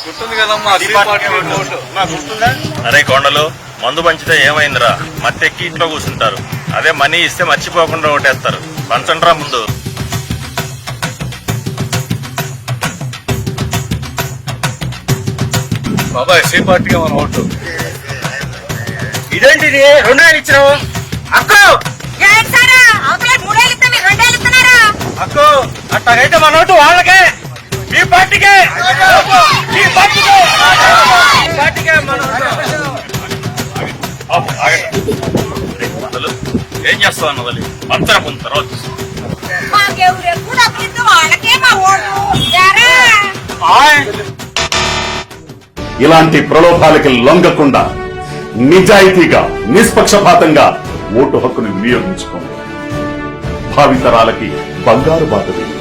గుర్తుంది కదమ్మా, అరే కొండలు మందు పంచితే ఏమైందిరా, మత్తెక్కి ఇంట్లో కూర్చుంటారు. అదే మనీ ఇస్తే మర్చిపోకుండా ఓటేస్తారు. పంచండ్రా ముందు. బాబాయ్ శ్రీ పార్టీగా మన ఓటు. ఇదేంటిది 2,000 ఇచ్చినావు అక్కో? అక్కో అట్లాగైతే మన ఓటు వాళ్ళకే, మీ పార్టీకే, మీ పార్టీకే, మీ పార్టీకే మన కొండలు ఏం చేస్తావు అన్నది పంచరా ముందు తర్వాత ఇలాంటి ప్రలోభాలకి లొంగకుండా నిజాయితీగా నిష్పక్షపాతంగా ఓటు హక్కును వినియోగించుకోండి. భావితరాలకి బంగారు బాట వేయండి.